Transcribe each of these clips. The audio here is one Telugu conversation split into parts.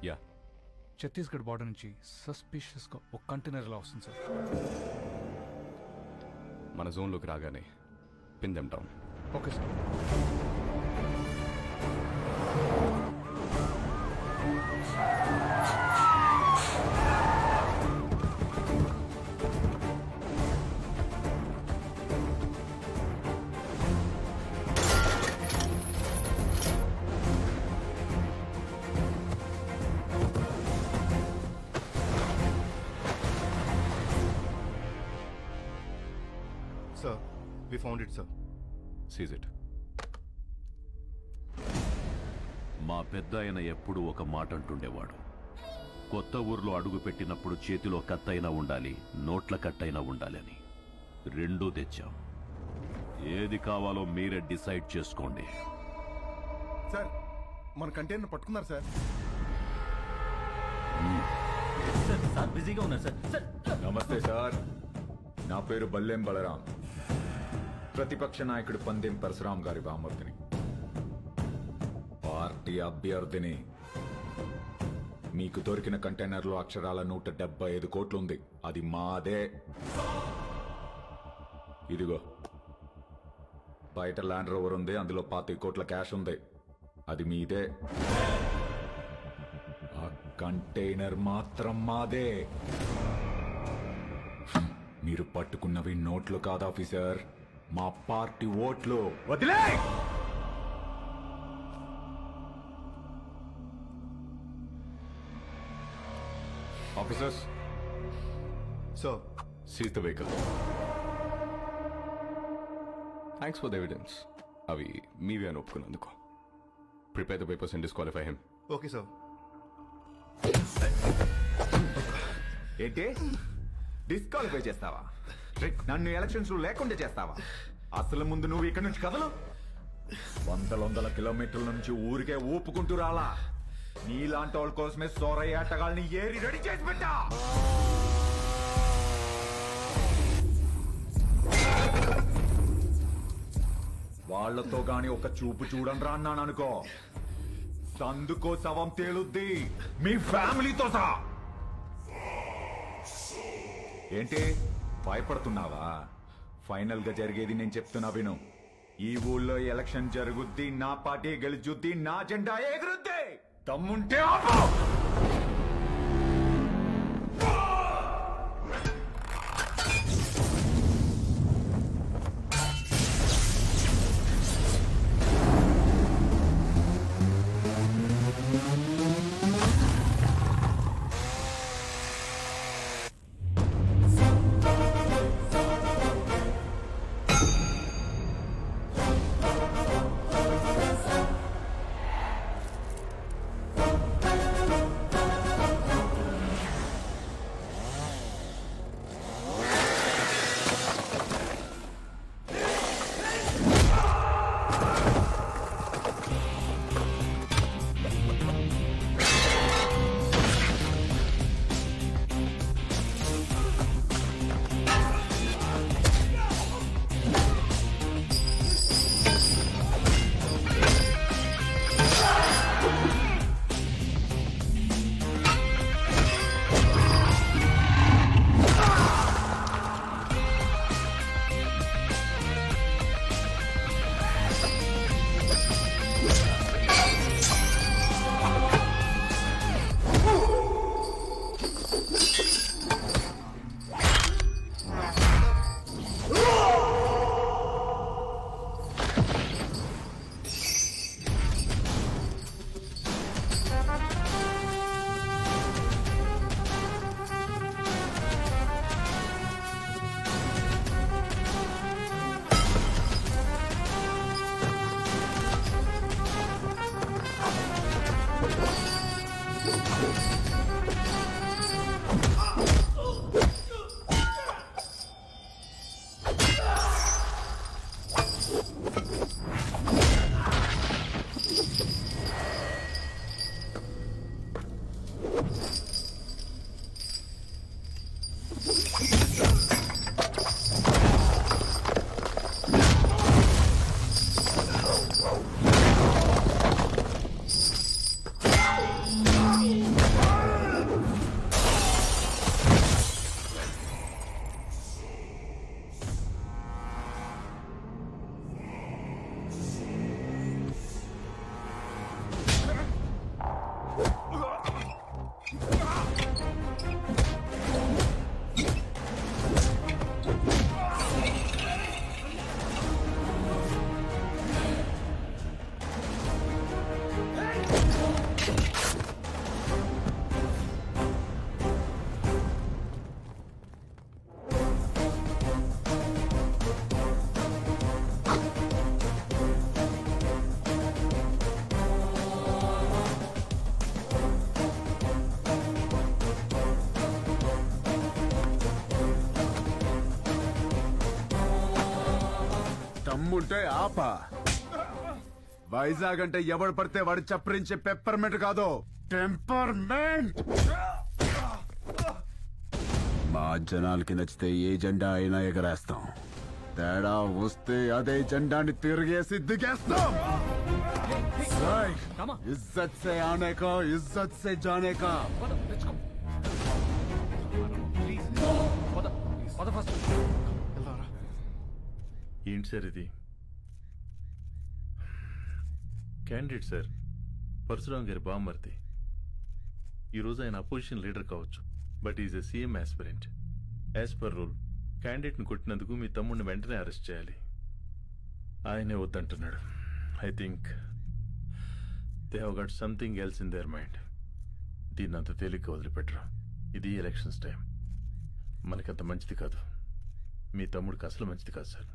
యా, ఛత్తీస్గఢ్ బార్డర్ నుంచి సస్పిషియస్గా ఒక కంటైనర్ ఇలా వస్తుంది సార్. మన జోన్లోకి రాగానే pin them down. Okay sir. Sir, we found it, sir. Seize it. మా పెద్ద ఆయన ఎప్పుడూ ఒక మాట అంటుండేవాడు, కొత్త ఊర్లో అడుగు పెట్టినప్పుడు చేతిలో కత్తైనా ఉండాలి, నోట్ల కట్టైనా ఉండాలి అని. రెండూ తెచ్చాం. ఏది కావాలో మీరే డిసైడ్ చేసుకోండి. సార్, మన కంటైనర్ పట్టుకున్నారు సార్. సార్ బిజీగా ఉన్నారు సార్. నమస్తే సార్, నా పేరు బల్లెం బలరాం, ప్రతిపక్ష నాయకుడు పందెం పరశురాం గారి బామర్దిని, పార్టీ అభ్యర్థిని. మీకు దొరికిన కంటైనర్లో అక్షరాల 175 కోట్లు ఉంది. అది మాదే. ఇదిగో బయట ల్యాండ్ రోవర్ ఉంది, అందులో 25 కోట్ల క్యాష్ ఉంది. అది మీదే. ఆ కంటైనర్ మాత్రం మాదే. మీరు పట్టుకున్నవి నోట్లు కాదు ఆఫీసర్, మా పార్టీ ఓట్లు. వదిలే! Officers, sir, seize the vehicle. Thanks for the evidence. అవి మీవే అని ఒప్పుకున్నందుకు. Prepare the papers and disqualify him. Okay sir. ఏంటి డిస్క్వాలిఫై చేస్తావా? నన్ను ఎలక్షన్స్ లో లేకుండా చేస్తావా? అసలు ముందు నువ్వు ఇక్కడ నుంచి కదలు. వందల కిలోమీటర్ల నుంచి ఊరికే ఊపుకుంటూ రాలా. నీలాంటి వాళ్ళ కోసమే సోరయ్య ఆటగాళ్ళని ఏరి రెడీ చేసి పెట్టా. వాళ్లతో గాని ఒక చూపు చూడండి రా అన్నాను అనుకో, సందుకో శవం తేలుద్ది, మీ ఫ్యామిలీతో సహా. ఏంటి భయపడుతున్నావా? ఫైనల్ గా జరిగేది నేను చెప్తున్నా విను. ఈ ఊళ్ళో ఎలక్షన్ జరుగుద్ది, నా పార్టీ గెలుచుద్ది, నా జెండా ఎగురుద్ది. దమ్ముంటే ఆపు. దమ్ముంటే ఆపా. వైజాగ్ అంటే ఎవడు పడితే వాడు చప్పరించే పెప్పర్మెంట్ కాదు, టెంపర్మెంట్. మా జనాలకి నచ్చితే ఏ జెండా అయినా ఎగరేస్తాం, తేడా వస్తే అదే జెండాని తిరిగేసి దిగేస్తాం. ఇజ్జత్ సే ఆనే కా, ఇజ్జత్ సే జానే కా. ఏంటి సార్ ఇది? క్యాండిడేట్ సార్, పరశురాం గారి బామ్మర్ది. ఈరోజు ఆయన అపోజిషన్ లీడర్ కావచ్చు, but is a CM aspirant. As per rule క్యాండిడేట్ని కొట్టినందుకు మీ తమ్ముడిని వెంటనే అరెస్ట్ చేయాలి. ఆయనే వద్దంటున్నాడు. I think they have got something else in their mind. దీన్ని అంత తేలిగ్గా వదిలిపెట్టరు. ఇది ఎలక్షన్స్ టైం, మనకంత మంచిది కాదు. మీ తమ్ముడికి అసలు మంచిది కాదు సార్.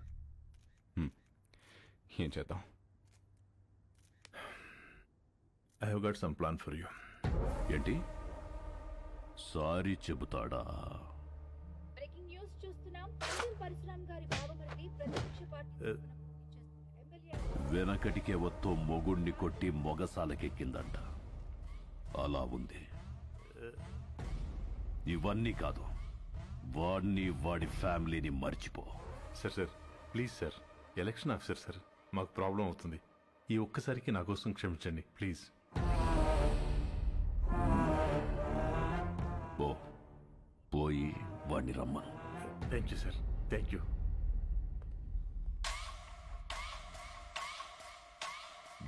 ఏం చేద్దాం? I have got some plan for you. ఏంటి? సారీ చెబుతాడా? బ్రేకింగ్ న్యూస్ చూస్తున్నాం. పరశురాం గారి బావమరిది ప్రతిపక్ష పార్టీ ఎమ్మెల్యే వెనకటికే వత్తో మొగుణ్ణి కొట్టి మొగసాలకెక్కిందంట. అలా ఉంది. ఇవన్నీ కాదు, వాడిని వాడి ఫ్యామిలీని మర్చిపో. Sir sir please sir, election officer sir, మాకు ప్రాబ్లం అవుతుంది. ఈ ఒక్కసారికి నా కోసం క్షమించండి ప్లీజ్. పోయి వాడిని రమ్మను. Thank you sir, thank you.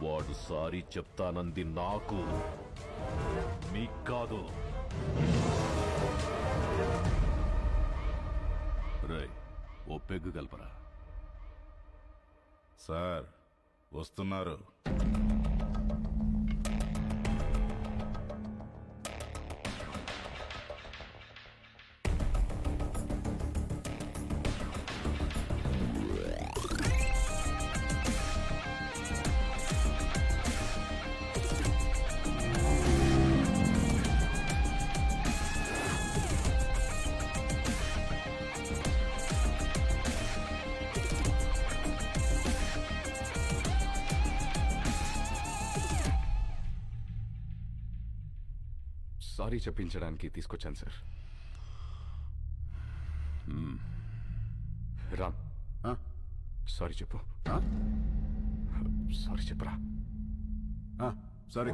వాడు సారీ చెప్తానంది నాకు, మీకు కాదు. రేయ్, ఓ పెగ్గు కలపరా. సార్ వస్తున్నారు. సారీ చెప్పించడానికి తీసుకొచ్చాను సార్. రామ్, సారీ చెప్పు. సారీ చెప్పురా. సారీ.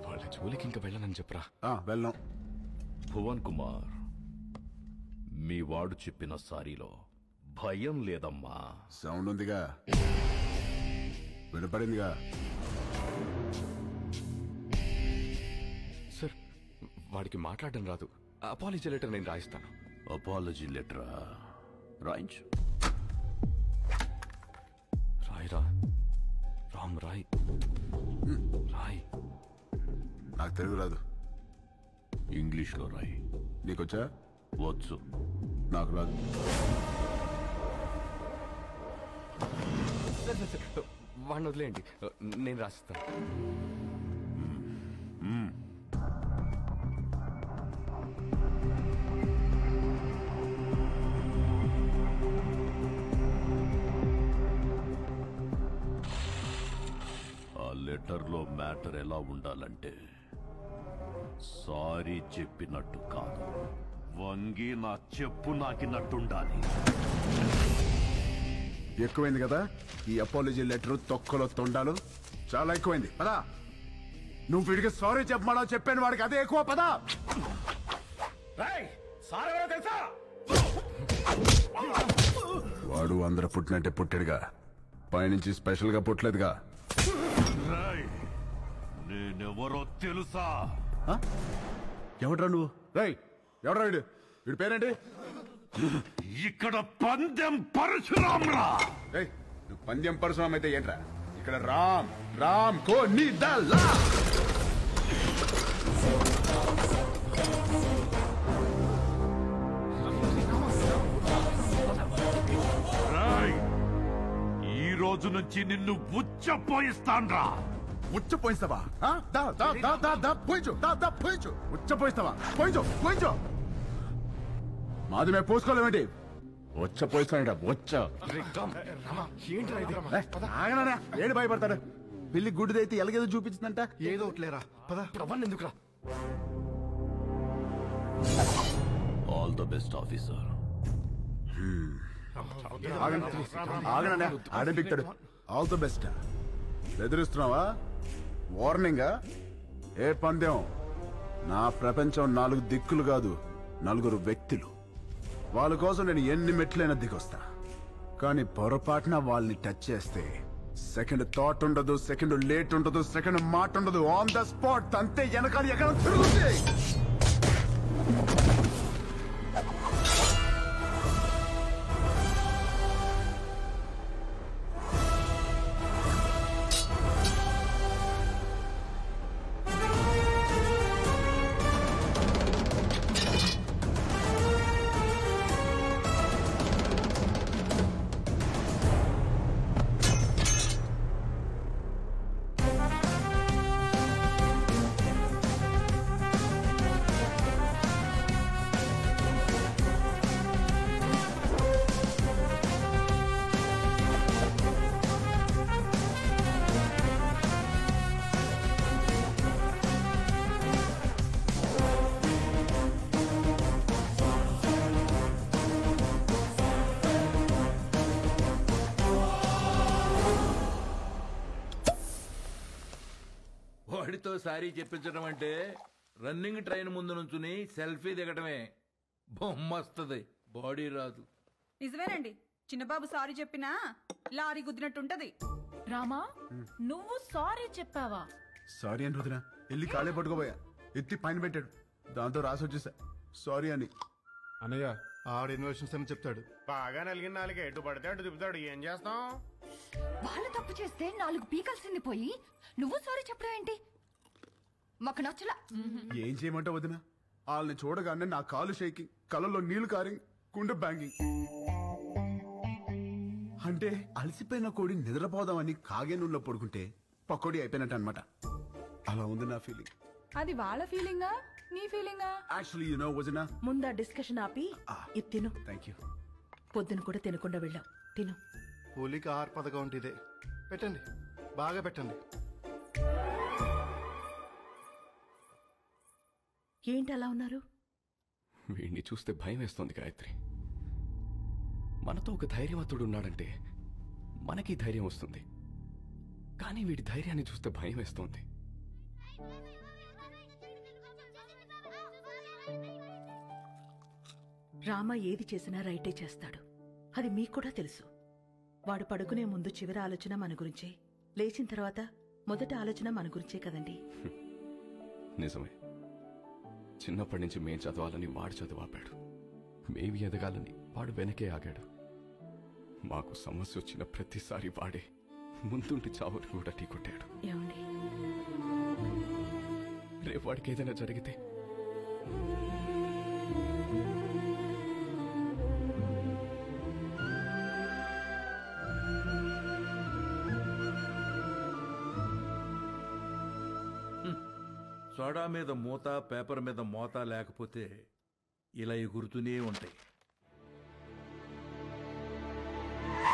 వాళ్ళ జోలికి ఇంకా వెళ్ళనని చెప్పురా. వెళ్ళను. భువన్ కుమార్, మీ వాడు చెప్పిన సారీలో భయం లేదమ్మా. సౌండ్ ఉందిగా, వినపడిందిగా. సార్, వాడికి మాట్లాడడం రాదు. అపాలజీ లెటర్ నేను రాయిస్తాను. అపాలజీ లెటరా? రాయించు. రాయిరా రామ్, రాయ్ రాయ్. నాకు తెలుగు రాదు. ఇంగ్లీష్లో రాయి. నీకొచ్చా? వచ్చు. నాకు రాదు. వాడిని వదిలేయండి, నేను రాసిస్తాను. ఆ లెటర్లో మ్యాటర్ ఎలా ఉండాలంటే, సారీ చెప్పినట్టు కాదు, వంగి నా చెప్పు నాకినట్టుండాలి. ఎక్కువైంది కదా ఈ అపాలజీ లెటర్, తొక్కలో తొండాలు. చాలా ఎక్కువైంది. పదా, నువ్వు వీడికి సారీ చెప్పమా చెప్పాను, వాడికి అదే ఎక్కువ. పదా. వాడు అందరూ పుట్టినట్టే పుట్టాడుగా, పైనుంచి స్పెషల్ గా పుట్టలేదుగా. నేనెవరో తెలుసా? ఎవడ్రా నువ్వు? రేయ్, ఎవడ్రా వీడు? వీడి పేరేంటి? ఇక్కడ పందెం పరశురామ్రా. నువ్వు పందెం పరశురామ్ అయితే ఏంట్రా? ఇక్కడ రామ్ రామ్ కో నీ దల్లా. ఈ రోజు నుంచి నిన్ను ఉచ్చపోయిస్తాన్రా. ఉచ్చపోయిస్తావా? పోయించు. ఉచ్చపోయిస్తావా? పోయించు. మాది మేము పోసుకోలేమేంటి? వచ్చ పోయిస్తాడ వచ్చ. ఆగనా ఏడు భయపడతాడు? పిల్లి గుడ్డిదైతే ఎలాగేదో చూపించిందంట. ఏదో ఒకట్లేరా పద. ప్రవన్ ఎందుకురా? All the best officer. ఆగనా ఆడే పిక్తాడు. All the best. బెదిరిస్తున్నావా? వార్నింగా? ఏ పందెం? నా ప్రపంచం 4 దిక్కులు కాదు, 4 వ్యక్తులు. వాళ్ళ కోసం నేను ఎన్ని మెట్లైనా దిగొస్తా. కానీ పొరపాటున వాళ్ళని టచ్ చేస్తే సెకండ్ థాట్ ఉండదు, సెకండ్ లేట్ ఉండదు, సెకండ్ మాట ఉండదు. ఆన్ ద స్పాట్ అంతే. వెనకాల ఎక్కడ తిరుగుతుంది. వాడితో సారీ చెప్పించడం అంటే రన్నింగ్ ట్రైన్ ముందు నుంచుని సెల్ఫీ దిగటమే. బొమ్మస్తుంది, బాడీ రాదు. నిజమేనండి, చిన్నబాబు సారీ చెప్పినా లారీ గుద్దినట్టుంటది. రామా, నువ్వు సారీ చెప్పావా? సారీ అని వదినా వెళ్ళి కాళ్ళే పట్టుకోబోయా. ఎత్తి పైన పెట్టాడు. దాంతో రాసి వచ్చేసా సారీ అని. అన్నయ్య ఆవిడ ఇన్వెషన్స్ అని చెప్తాడు. బాగా నలిగిన నాలుగే ఎటు పడితే అటు తిప్పుతాడు. ఏం చేస్తాం? వాళ్ళు తప్పు చేస్తే 4 పీకల్సింది పోయి నువ్వు సారీ చెప్పడం ఏంటి? మాకు నచ్చలా. ఏం చేయమంటావు వదినా? వాళ్ళని చూడగానే నా కాలు షేకింగ్, కళ్ళల్లో నీళ్లు కారింగ్, గుండె బ్యాంగింగ్. అంటే అలసిపోయిన కోడి నిద్రపోదామని కాగే నూనెలో పడుకుంటే పకోడీ అయిపోయినట్టు అనమాట. అలా ఉంది నా ఫీలింగ్. అది వాళ్ళ ఫీలింగా నీ ఫీలింగా? యాక్చువల్లీ యు నో వదినా, ముందా డిస్కషన్ ఆపి ఇది తిను. Thank you. పొద్దున కూడా తినకుండా వెళ్ళాం. తిను. హోలీకి ఆహార పథకం అంటే ఇదే. పెట్టండి, బాగా పెట్టండి. ఏంటి అలా ఉన్నారు? వీడిని చూస్తే భయం వేస్తోంది గాయత్రి. మనతో ఒక ధైర్యవంతుడు ఉన్నాడంటే మనకి ధైర్యం వస్తుంది. కానీ వీడి ధైర్యాన్ని చూస్తే భయం వేస్తోంది. రామ ఏది చేసినా రైటే చేస్తాడు. అది మీకు కూడా తెలుసు. వాడు పడుకునే ముందు చివరి ఆలోచన మన గురించే, లేచిన తర్వాత మొదటి ఆలోచన మన గురించే కదండి. నిజమే. చిన్నప్పటి నుంచి మేం చదవాలని వాడు చదువాపాడు. మేమి ఎదగాలని వాడు వెనకే ఆగాడు. మాకు సమస్య వచ్చిన ప్రతిసారి వాడే ముందుండి చావుని కూడా ఢీకొట్టాడు. ఏమండి, రేపు వాడికి ఏదైనా జరిగితే సోడా మీద మూత, పేపర్ మీద మోత లేకపోతే ఇలా ఎగురుతూనే ఉంటాయి.